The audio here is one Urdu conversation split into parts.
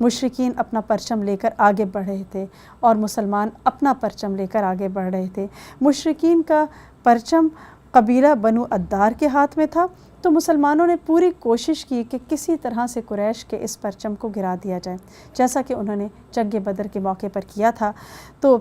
مشرکین اپنا پرچم لے کر آگے بڑھ رہے تھے اور مسلمان اپنا پرچم لے کر آگے بڑھ رہے تھے۔ مشرکین کا پرچم قبیلہ بنو عدار کے ہاتھ میں تھا، تو مسلمانوں نے پوری کوشش کی کہ کسی طرح سے قریش کے اس پرچم کو گرا دیا جائے، جیسا کہ انہوں نے جنگ بدر کے موقع پر کیا تھا۔ تو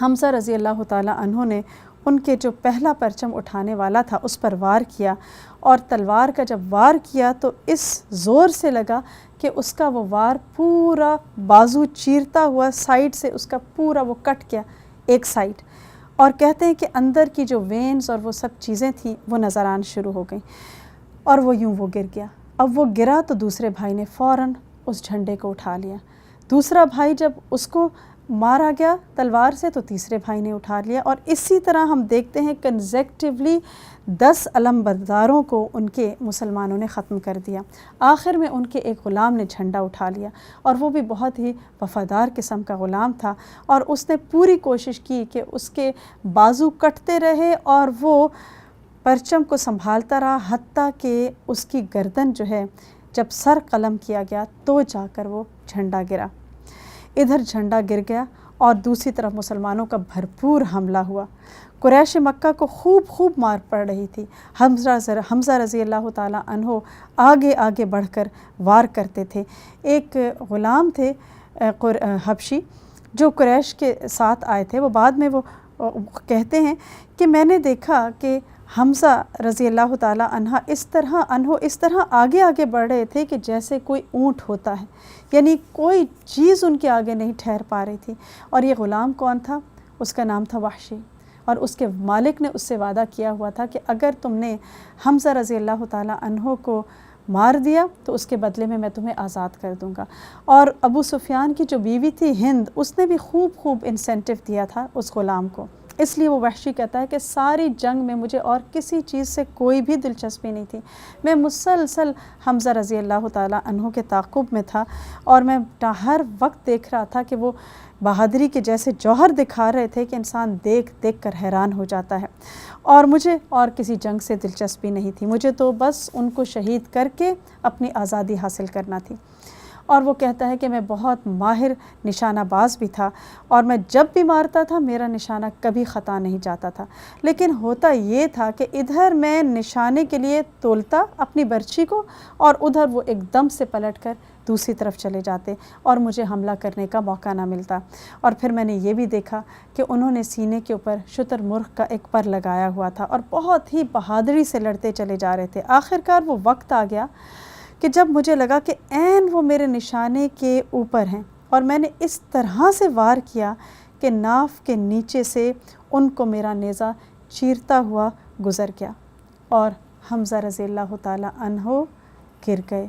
حمزہ رضی اللہ تعالیٰ عنہ نے ان کے جو پہلا پرچم اٹھانے والا تھا اس پر وار کیا، اور تلوار کا جب وار کیا تو اس زور سے لگا کہ اس کا وہ وار پورا بازو چیرتا ہوا سائیڈ سے اس کا پورا وہ کٹ گیا ایک سائیڈ، اور کہتے ہیں کہ اندر کی جو وینز اور وہ سب چیزیں تھیں وہ نظر آنا شروع ہو گئیں، اور وہ گر گیا۔ اب وہ گرا تو دوسرے بھائی نے فوراً اس جھنڈے کو اٹھا لیا، دوسرا بھائی جب اس کو مارا گیا تلوار سے تو تیسرے بھائی نے اٹھا لیا، اور اسی طرح ہم دیکھتے ہیں کنزیکٹیولی 10 علم برداروں کو ان کے مسلمانوں نے ختم کر دیا۔ آخر میں ان کے ایک غلام نے جھنڈا اٹھا لیا، اور وہ بھی بہت ہی وفادار قسم کا غلام تھا، اور اس نے پوری کوشش کی کہ اس کے بازو کٹتے رہے اور وہ پرچم کو سنبھالتا رہا، حتیٰ کہ اس کی گردن جو ہے جب سر قلم کیا گیا تو جا کر وہ جھنڈا گرا۔ ادھر جھنڈا گر گیا اور دوسری طرف مسلمانوں کا بھرپور حملہ ہوا۔ قریش مکہ کو خوب مار پڑ رہی تھی۔ حمزہ رضی اللہ تعالیٰ عنہ آگے آگے بڑھ کر وار کرتے تھے۔ ایک غلام تھے حبشی جو قریش کے ساتھ آئے تھے، وہ بعد میں وہ کہتے ہیں کہ میں نے دیکھا کہ حمزہ رضی اللہ تعالیٰ عنہ اس طرح آگے آگے بڑھ رہے تھے کہ جیسے کوئی اونٹ ہوتا ہے، یعنی کوئی چیز ان کے آگے نہیں ٹھہر پا رہی تھی۔ اور یہ غلام کون تھا؟ اس کا نام تھا وحشی، اور اس کے مالک نے اس سے وعدہ کیا ہوا تھا کہ اگر تم نے حمزہ رضی اللہ تعالیٰ عنہ کو مار دیا تو اس کے بدلے میں تمہیں آزاد کر دوں گا۔ اور ابو سفیان کی جو بیوی تھی ہند، اس نے بھی خوب انسینٹیو دیا تھا اس غلام کو، اس لیے وہ وحشی کہتا ہے کہ ساری جنگ میں مجھے اور کسی چیز سے کوئی بھی دلچسپی نہیں تھی، میں مسلسل حمزہ رضی اللہ تعالیٰ عنہ کے تعاقب میں تھا، اور میں ہر وقت دیکھ رہا تھا کہ وہ بہادری کے جیسے جوہر دکھا رہے تھے کہ انسان دیکھ کر حیران ہو جاتا ہے، اور مجھے اور کسی جنگ سے دلچسپی نہیں تھی، مجھے تو بس ان کو شہید کر کے اپنی آزادی حاصل کرنا تھی۔ اور وہ کہتا ہے کہ میں بہت ماہر نشانہ باز بھی تھا، اور میں جب بھی مارتا تھا میرا نشانہ کبھی خطا نہیں جاتا تھا، لیکن ہوتا یہ تھا کہ ادھر میں نشانے کے لیے تولتا اپنی برچھی کو، اور ادھر وہ ایک دم سے پلٹ کر دوسری طرف چلے جاتے اور مجھے حملہ کرنے کا موقع نہ ملتا۔ اور پھر میں نے یہ بھی دیکھا کہ انہوں نے سینے کے اوپر شتر مرغ کا ایک پر لگایا ہوا تھا اور بہت ہی بہادری سے لڑتے چلے جا رہے تھے۔ آخرکار وہ وقت آ گیا کہ جب مجھے لگا کہ عین وہ میرے نشانے کے اوپر ہیں، اور میں نے اس طرح سے وار کیا کہ ناف کے نیچے سے ان کو میرا نیزہ چیرتا ہوا گزر گیا، اور حمزہ رضی اللہ تعالیٰ عنہ گر گئے،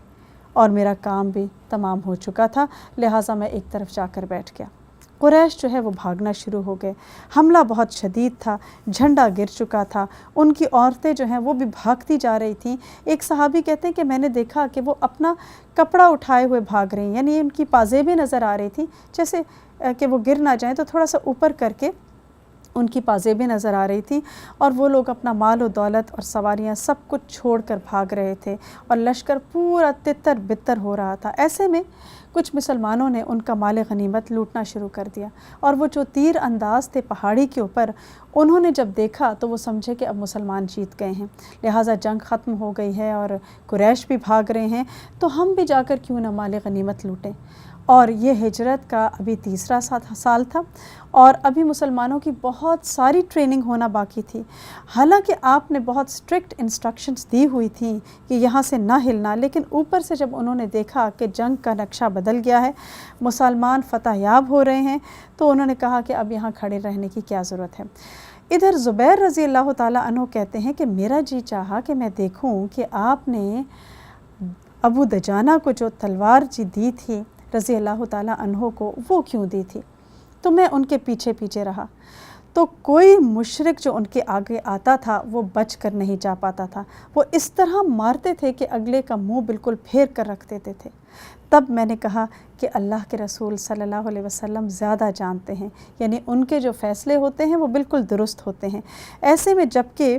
اور میرا کام بھی تمام ہو چکا تھا، لہٰذا میں ایک طرف جا کر بیٹھ گیا۔ قریش جو ہے وہ بھاگنا شروع ہو گئے، حملہ بہت شدید تھا، جھنڈا گر چکا تھا، ان کی عورتیں جو ہیں وہ بھی بھاگتی جا رہی تھیں۔ ایک صحابی کہتے ہیں کہ میں نے دیکھا کہ وہ اپنا کپڑا اٹھائے ہوئے بھاگ رہی ہیں، یعنی ان کی پازیبیں نظر آ رہی تھیں، جیسے کہ وہ گر نہ جائیں تو تھوڑا سا اوپر کر کے ان کی پازیبیں نظر آ رہی تھیں، اور وہ لوگ اپنا مال و دولت اور سواریاں سب کچھ چھوڑ کر بھاگ رہے تھے، اور لشکر پورا تتر بتر ہو رہا تھا۔ ایسے میں کچھ مسلمانوں نے ان کا مال غنیمت لوٹنا شروع کر دیا، اور وہ جو تیر انداز تھے پہاڑی کے اوپر، انہوں نے جب دیکھا تو وہ سمجھے کہ اب مسلمان جیت گئے ہیں، لہٰذا جنگ ختم ہو گئی ہے اور قریش بھی بھاگ رہے ہیں، تو ہم بھی جا کر کیوں نہ مال غنیمت لوٹیں۔ اور یہ ہجرت کا ابھی تیسرا سال تھا، اور ابھی مسلمانوں کی بہت ساری ٹریننگ ہونا باقی تھی۔ حالانکہ آپ نے بہت سٹرکٹ انسٹرکشنز دی ہوئی تھیں کہ یہاں سے نہ ہلنا، لیکن اوپر سے جب انہوں نے دیکھا کہ جنگ کا نقشہ بدل گیا ہے، مسلمان فتح یاب ہو رہے ہیں، تو انہوں نے کہا کہ اب یہاں کھڑے رہنے کی کیا ضرورت ہے۔ ادھر زبیر رضی اللہ تعالیٰ عنہ کہتے ہیں کہ میرا جی چاہا کہ میں دیکھوں کہ آپ نے ابو دجانہ کو جو تلوار دی تھی رضی اللہ تعالیٰ عنہ کو، وہ کیوں دی تھی، تو میں ان کے پیچھے پیچھے رہا، تو کوئی مشرک جو ان کے آگے آتا تھا وہ بچ کر نہیں جا پاتا تھا، وہ اس طرح مارتے تھے کہ اگلے کا منہ بالکل پھیر کر رکھ دیتے تھے۔ تب میں نے کہا کہ اللہ کے رسول صلی اللہ علیہ وسلم زیادہ جانتے ہیں، یعنی ان کے جو فیصلے ہوتے ہیں وہ بالکل درست ہوتے ہیں۔ ایسے میں جب کہ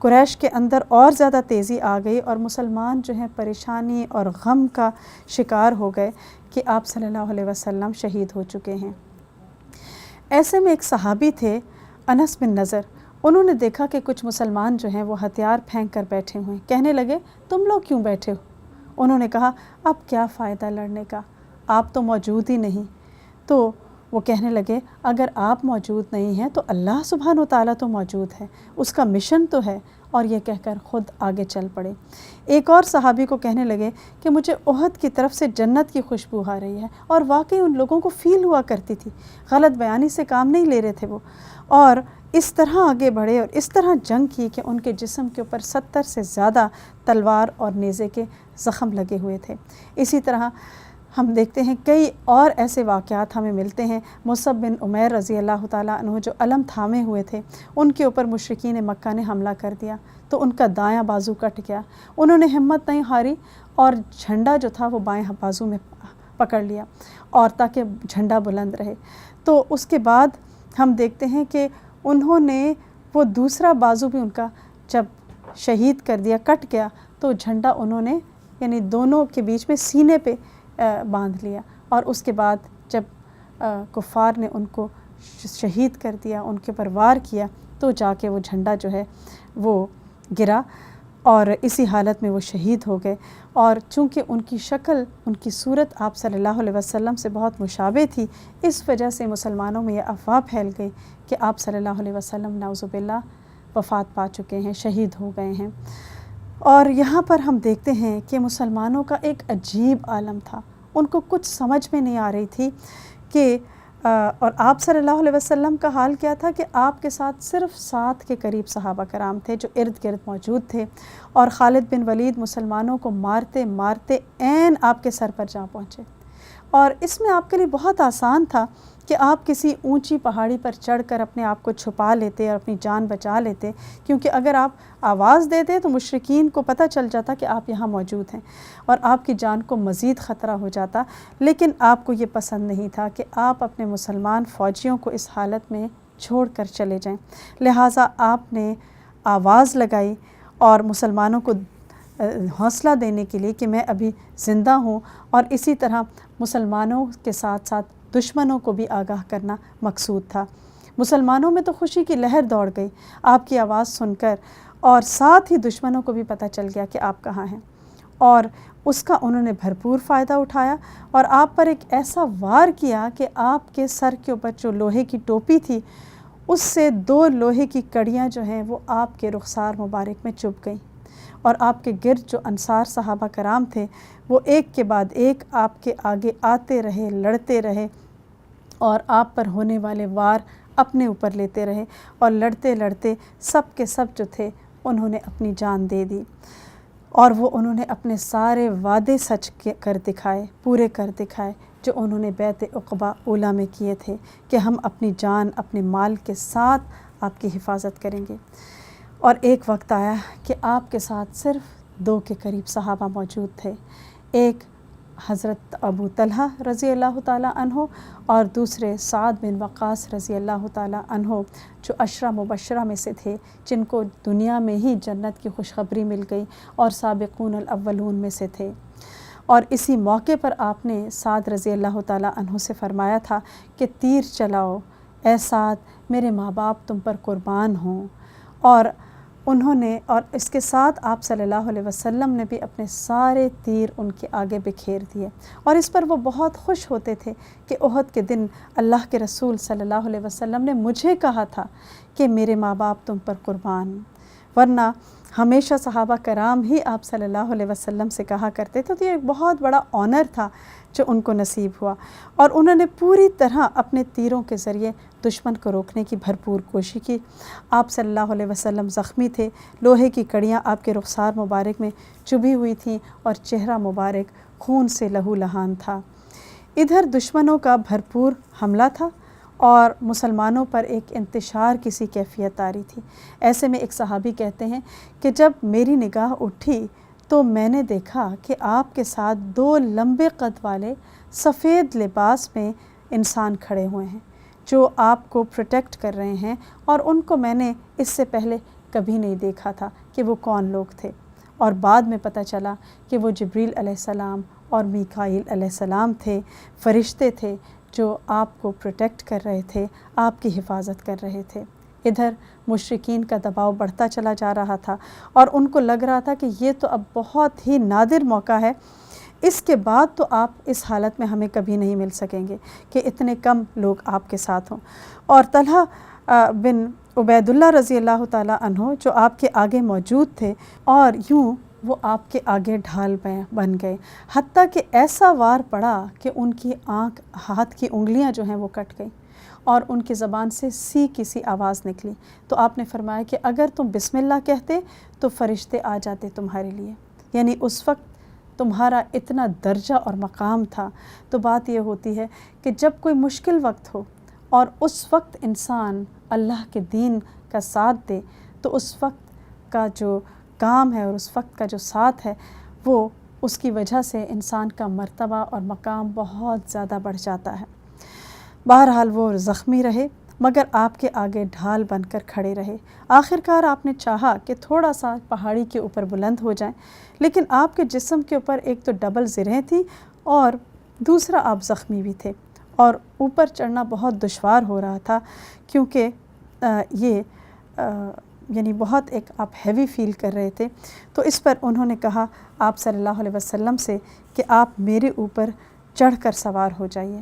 قریش کے اندر اور زیادہ تیزی آ گئی اور مسلمان جو ہیں پریشانی اور غم کا شکار ہو گئے کہ آپ صلی اللہ علیہ وسلم شہید ہو چکے ہیں۔ ایسے میں ایک صحابی تھے انس بن نضر، انہوں نے دیکھا کہ کچھ مسلمان جو ہیں وہ ہتھیار پھینک کر بیٹھے ہوئے ہیں، کہنے لگے تم لوگ کیوں بیٹھے ہو؟ انہوں نے کہا اب کیا فائدہ لڑنے کا، آپ تو موجود ہی نہیں۔ تو وہ کہنے لگے اگر آپ موجود نہیں ہیں تو اللہ سبحانہ و تعالیٰ تو موجود ہے، اس کا مشن تو ہے، اور یہ کہہ کر خود آگے چل پڑے۔ ایک اور صحابی کو کہنے لگے کہ مجھے احد کی طرف سے جنت کی خوشبو آ رہی ہے، اور واقعی ان لوگوں کو فیل ہوا کرتی تھی، غلط بیانی سے کام نہیں لے رہے تھے وہ، اور اس طرح آگے بڑھے اور اس طرح جنگ کی کہ ان کے جسم کے اوپر 70 سے زیادہ تلوار اور نیزے کے زخم لگے ہوئے تھے۔ اسی طرح ہم دیکھتے ہیں کئی اور ایسے واقعات ہمیں ملتے ہیں۔ مصعب بن عمیر رضی اللہ تعالیٰ عنہ جو علم تھامے ہوئے تھے، ان کے اوپر مشرکین مکہ نے حملہ کر دیا تو ان کا دایاں بازو کٹ گیا، انہوں نے ہمت نہیں ہاری اور جھنڈا جو تھا وہ بائیں بازو میں پکڑ لیا، اور تاکہ جھنڈا بلند رہے۔ تو اس کے بعد ہم دیکھتے ہیں کہ انہوں نے وہ دوسرا بازو بھی ان کا جب شہید کر دیا، کٹ گیا، تو جھنڈا انہوں نے یعنی دونوں کے بیچ میں سینے پہ باندھ لیا، اور اس کے بعد جب کفار نے ان کو شہید کر دیا، ان کے اوپر وار کیا، تو جا کے وہ جھنڈا جو ہے وہ گرا اور اسی حالت میں وہ شہید ہو گئے۔ اور چونکہ ان کی شکل، ان کی صورت آپ صلی اللہ علیہ وسلم سے بہت مشابہ تھی، اس وجہ سے مسلمانوں میں یہ افواہ پھیل گئی کہ آپ صلی اللہ علیہ وسلم نعوذ باللہ وفات پا چکے ہیں، شہید ہو گئے ہیں۔ اور یہاں پر ہم دیکھتے ہیں کہ مسلمانوں کا ایک عجیب عالم تھا، ان کو کچھ سمجھ میں نہیں آ رہی تھی کہ اور آپ صلی اللہ علیہ وسلم کا حال کیا تھا کہ آپ کے ساتھ صرف 7 کے قریب صحابہ کرام تھے جو ارد گرد موجود تھے، اور خالد بن ولید مسلمانوں کو مارتے مارتے عین آپ کے سر پر جا پہنچے، اور اس میں آپ کے لیے بہت آسان تھا کہ آپ کسی اونچی پہاڑی پر چڑھ کر اپنے آپ کو چھپا لیتے اور اپنی جان بچا لیتے، کیونکہ اگر آپ آواز دیتے تو مشرکین کو پتہ چل جاتا کہ آپ یہاں موجود ہیں اور آپ کی جان کو مزید خطرہ ہو جاتا۔ لیکن آپ کو یہ پسند نہیں تھا کہ آپ اپنے مسلمان فوجیوں کو اس حالت میں چھوڑ کر چلے جائیں، لہٰذا آپ نے آواز لگائی اور مسلمانوں کو حوصلہ دینے کے لیے کہ میں ابھی زندہ ہوں، اور اسی طرح مسلمانوں کے ساتھ ساتھ دشمنوں کو بھی آگاہ کرنا مقصود تھا۔ مسلمانوں میں تو خوشی کی لہر دوڑ گئی آپ کی آواز سن کر، اور ساتھ ہی دشمنوں کو بھی پتہ چل گیا کہ آپ کہاں ہیں، اور اس کا انہوں نے بھرپور فائدہ اٹھایا اور آپ پر ایک ایسا وار کیا کہ آپ کے سر کے اوپر جو لوہے کی ٹوپی تھی اس سے 2 لوہے کی کڑیاں جو ہیں وہ آپ کے رخسار مبارک میں چبھ گئیں، اور آپ کے گرد جو انصار صحابہ کرام تھے وہ ایک کے بعد ایک آپ کے آگے آتے رہے، لڑتے رہے، اور آپ پر ہونے والے وار اپنے اوپر لیتے رہے، اور لڑتے لڑتے سب کے سب جو تھے انہوں نے اپنی جان دے دی، اور وہ انہوں نے اپنے سارے وعدے سچ کر دکھائے، پورے کر دکھائے جو انہوں نے بیعت عقبہ اولیٰ میں کیے تھے کہ ہم اپنی جان اپنے مال کے ساتھ آپ کی حفاظت کریں گے۔ اور ایک وقت آیا کہ آپ کے ساتھ صرف 2 کے قریب صحابہ موجود تھے، ایک حضرت ابو طلحہ رضی اللہ تعالیٰ عنہ اور دوسرے سعد بن وقاص رضی اللہ تعالیٰ عنہ، جو عشرہ مبشرہ میں سے تھے، جن کو دنیا میں ہی جنت کی خوشخبری مل گئی اور سابقون الاولون میں سے تھے۔ اور اسی موقع پر آپ نے سعد رضی اللہ تعالیٰ عنہ سے فرمایا تھا کہ تیر چلاؤ اے سعد، میرے ماں باپ تم پر قربان ہوں، اور انہوں نے، اور اس کے ساتھ آپ صلی اللہ علیہ وسلم نے بھی اپنے سارے تیر ان کے آگے بکھیر دیے، اور اس پر وہ بہت خوش ہوتے تھے کہ احد کے دن اللہ کے رسول صلی اللہ علیہ وسلم نے مجھے کہا تھا کہ میرے ماں باپ تم پر قربان، ورنہ ہمیشہ صحابہ کرام ہی آپ صلی اللہ علیہ وسلم سے کہا کرتے تھے۔ تو یہ ایک بہت بڑا آنر تھا جو ان کو نصیب ہوا، اور انہوں نے پوری طرح اپنے تیروں کے ذریعے دشمن کو روکنے کی بھرپور کوشش کی۔ آپ صلی اللہ علیہ وسلم زخمی تھے، لوہے کی کڑیاں آپ کے رخسار مبارک میں چبھی ہوئی تھیں اور چہرہ مبارک خون سے لہو لہان تھا۔ ادھر دشمنوں کا بھرپور حملہ تھا اور مسلمانوں پر ایک انتشار کسی کیفیت آ رہی تھی۔ ایسے میں ایک صحابی کہتے ہیں کہ جب میری نگاہ اٹھی تو میں نے دیکھا کہ آپ کے ساتھ 2 لمبے قد والے سفید لباس میں انسان کھڑے ہوئے ہیں جو آپ کو پروٹیکٹ کر رہے ہیں، اور ان کو میں نے اس سے پہلے کبھی نہیں دیکھا تھا کہ وہ کون لوگ تھے، اور بعد میں پتہ چلا کہ وہ جبریل علیہ السلام اور میکائیل علیہ السلام تھے، فرشتے تھے جو آپ کو پروٹیکٹ کر رہے تھے، آپ کی حفاظت کر رہے تھے۔ ادھر مشرکین کا دباؤ بڑھتا چلا جا رہا تھا اور ان کو لگ رہا تھا کہ یہ تو اب بہت ہی نادر موقع ہے، اس کے بعد تو آپ اس حالت میں ہمیں کبھی نہیں مل سکیں گے کہ اتنے کم لوگ آپ کے ساتھ ہوں۔ اور طلحہ بن عبید اللہ رضی اللہ تعالیٰ عنہ جو آپ کے آگے موجود تھے، اور یوں وہ آپ کے آگے ڈھال بن گئے، حتیٰ کہ ایسا وار پڑا کہ ان کی آنکھ، ہاتھ کی انگلیاں جو ہیں وہ کٹ گئیں اور ان کی زبان سے سی کی سی آواز نکلی۔ تو آپ نے فرمایا کہ اگر تم بسم اللہ کہتے تو فرشتے آ جاتے تمہارے لیے، یعنی اس وقت تمہارا اتنا درجہ اور مقام تھا۔ تو بات یہ ہوتی ہے کہ جب کوئی مشکل وقت ہو اور اس وقت انسان اللہ کے دین کا ساتھ دے، تو اس وقت کا جو کام ہے اور اس وقت کا جو ساتھ ہے، وہ اس کی وجہ سے انسان کا مرتبہ اور مقام بہت زیادہ بڑھ جاتا ہے۔ بہرحال وہ زخمی رہے مگر آپ کے آگے ڈھال بن کر کھڑے رہے۔ آخر کار آپ نے چاہا کہ تھوڑا سا پہاڑی کے اوپر بلند ہو جائیں، لیکن آپ کے جسم کے اوپر ایک تو ڈبل زرہیں تھیں اور دوسرا آپ زخمی بھی تھے، اور اوپر چڑھنا بہت دشوار ہو رہا تھا، کیونکہ یہ یعنی بہت ایک آپ ہیوی فیل کر رہے تھے۔ تو اس پر انہوں نے کہا آپ صلی اللہ علیہ وسلم سے کہ آپ میرے اوپر چڑھ کر سوار ہو جائیے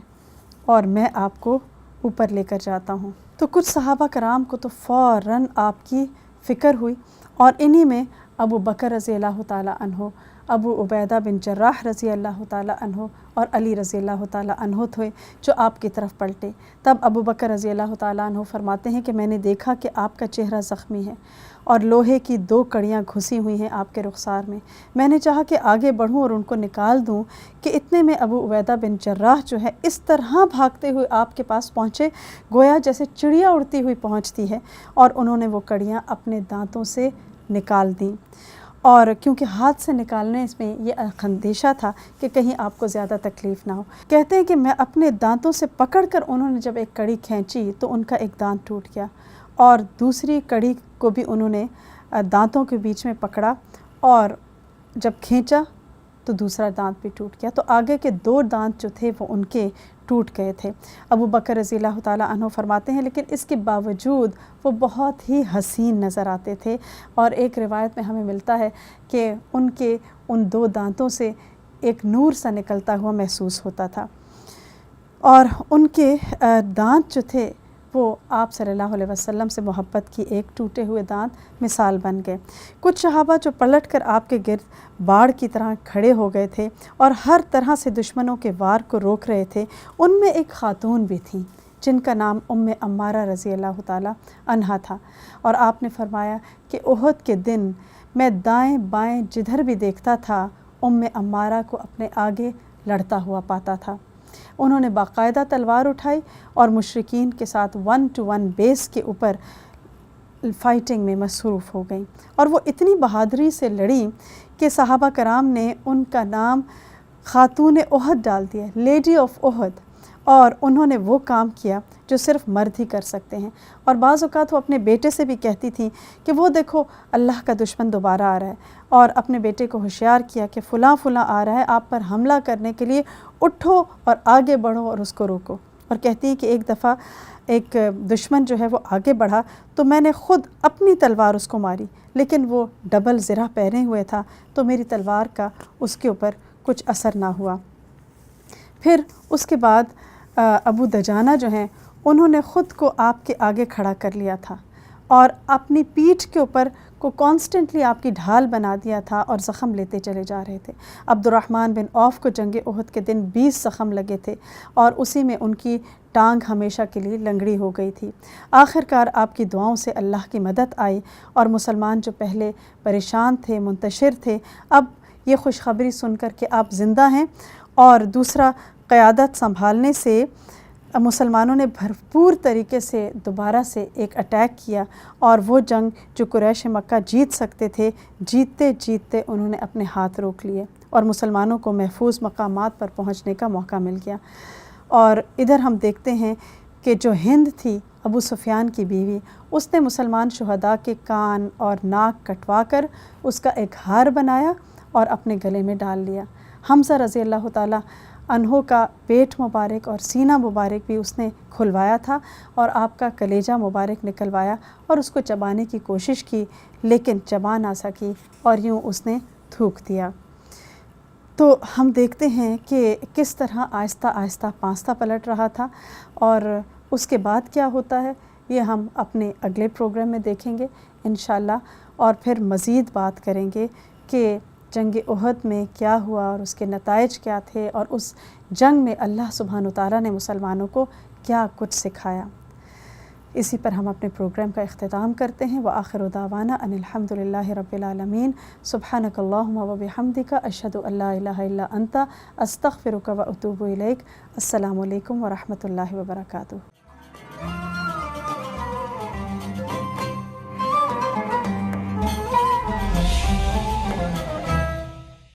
اور میں آپ کو اوپر لے کر جاتا ہوں۔ تو کچھ صحابہ کرام کو تو فوراً آپ کی فکر ہوئی، اور انہی میں ابو بکر رضی اللہ تعالیٰ عنہ، ابو عبیدہ بن جراح رضی اللہ تعالیٰ عنہ اور علی رضی اللہ تعالیٰ عنہ تھے جو آپ کی طرف پلٹے۔ تب ابو بکر رضی اللہ تعالیٰ عنہ فرماتے ہیں کہ میں نے دیکھا کہ آپ کا چہرہ زخمی ہے اور لوہے کی 2 کڑیاں گھسی ہوئی ہیں آپ کے رخسار میں۔ میں نے چاہا کہ آگے بڑھوں اور ان کو نکال دوں کہ اتنے میں ابو عبیدہ بن جراح جو ہے اس طرح بھاگتے ہوئے آپ کے پاس پہنچے گویا جیسے چڑیا اڑتی ہوئی پہنچتی ہے، اور انہوں نے وہ کڑیاں اپنے دانتوں سے نکال دیں، اور کیونکہ ہاتھ سے نکالنے میں یہ اندیشہ تھا کہ کہیں آپ کو زیادہ تکلیف نہ ہو۔ کہتے ہیں کہ میں اپنے دانتوں سے پکڑ کر انہوں نے جب ایک کڑی کھینچی تو ان کا ایک دانت ٹوٹ گیا، اور دوسری کڑی کو بھی انہوں نے دانتوں کے بیچ میں پکڑا اور جب کھینچا تو دوسرا دانت بھی ٹوٹ گیا، تو آگے کے 2 دانت جو تھے وہ ان کے ٹوٹ گئے تھے۔ ابو بکر رضی اللہ تعالیٰ عنہ فرماتے ہیں لیکن اس کے باوجود وہ بہت ہی حسین نظر آتے تھے، اور ایک روایت میں ہمیں ملتا ہے کہ ان کے ان 2 دانتوں سے ایک نور سا نکلتا ہوا محسوس ہوتا تھا، اور ان کے دانت جو تھے وہ آپ صلی اللہ علیہ وسلم سے محبت کی ایک ٹوٹے ہوئے دانت مثال بن گئے۔ کچھ صحابہ جو پلٹ کر آپ کے گرد باڑ کی طرح کھڑے ہو گئے تھے اور ہر طرح سے دشمنوں کے وار کو روک رہے تھے، ان میں ایک خاتون بھی تھیں جن کا نام عمارہ رضی اللہ تعالیٰ عنہا تھا، اور آپ نے فرمایا کہ احد کے دن میں دائیں بائیں جدھر بھی دیکھتا تھا عمارہ کو اپنے آگے لڑتا ہوا پاتا تھا۔ انہوں نے باقاعدہ تلوار اٹھائی اور مشرکین کے ساتھ 1 to 1 بیس کے اوپر فائٹنگ میں مصروف ہو گئیں، اور وہ اتنی بہادری سے لڑیں کہ صحابہ کرام نے ان کا نام خاتون احد ڈال دیا، لیڈی آف احد، اور انہوں نے وہ کام کیا جو صرف مرد ہی کر سکتے ہیں۔ اور بعض اوقات وہ اپنے بیٹے سے بھی کہتی تھیں کہ وہ دیکھو اللہ کا دشمن دوبارہ آ رہا ہے، اور اپنے بیٹے کو ہوشیار کیا کہ فلاں فلاں آ رہا ہے آپ پر حملہ کرنے کے لیے، اٹھو اور آگے بڑھو اور اس کو روکو۔ اور کہتی ہیں کہ ایک دفعہ ایک دشمن جو ہے وہ آگے بڑھا تو میں نے خود اپنی تلوار اس کو ماری، لیکن وہ ڈبل زرہ پہنے ہوئے تھا تو میری تلوار کا اس کے اوپر کچھ اثر نہ ہوا۔ پھر اس کے بعد ابو دجانہ جو ہیں انہوں نے خود کو آپ کے آگے کھڑا کر لیا تھا اور اپنی پیٹھ کے اوپر کو کانسٹنٹلی آپ کی ڈھال بنا دیا تھا اور زخم لیتے چلے جا رہے تھے۔ عبد الرحمن بن عوف کو جنگ احد کے دن 20 زخم لگے تھے اور اسی میں ان کی ٹانگ ہمیشہ کے لیے لنگڑی ہو گئی تھی۔ آخر کار آپ کی دعاؤں سے اللہ کی مدد آئی اور مسلمان جو پہلے پریشان تھے، منتشر تھے، اب یہ خوشخبری سن کر کہ آپ زندہ ہیں، اور دوسرا قیادت سنبھالنے سے مسلمانوں نے بھرپور طریقے سے دوبارہ سے ایک اٹیک کیا، اور وہ جنگ جو قریش مکہ جیت سکتے تھے، جیتتے جیتتے انہوں نے اپنے ہاتھ روک لیے اور مسلمانوں کو محفوظ مقامات پر پہنچنے کا موقع مل گیا۔ اور ادھر ہم دیکھتے ہیں کہ جو ہند تھی ابو سفیان کی بیوی، اس نے مسلمان شہداء کے کان اور ناک کٹوا کر اس کا ایک ہار بنایا اور اپنے گلے میں ڈال لیا۔ حمزہ رضی اللہ تعالیٰ عنہ کا پیٹ مبارک اور سینہ مبارک بھی اس نے کھلوایا تھا اور آپ کا کلیجہ مبارک نکلوایا اور اس کو چبانے کی کوشش کی، لیکن چبا نہ سکی اور یوں اس نے تھوک دیا۔ تو ہم دیکھتے ہیں کہ کس طرح آہستہ آہستہ پانستہ پلٹ رہا تھا، اور اس کے بعد کیا ہوتا ہے یہ ہم اپنے اگلے پروگرام میں دیکھیں گے انشاءاللہ، اور پھر مزید بات کریں گے کہ جنگ احد میں کیا ہوا اور اس کے نتائج کیا تھے، اور اس جنگ میں اللہ سبحانہ وتعالیٰ نے مسلمانوں کو کیا کچھ سکھایا۔ اسی پر ہم اپنے پروگرام کا اختتام کرتے ہیں۔ وآخر دعوانا ان الحمد للہ رب العالمین۔ سبحانک اللہم وبحمدک، اشہد ان لا الہ الا انت، استغفرک واتوب الیک۔ السلام علیکم ورحمۃ اللہ وبرکاتہ۔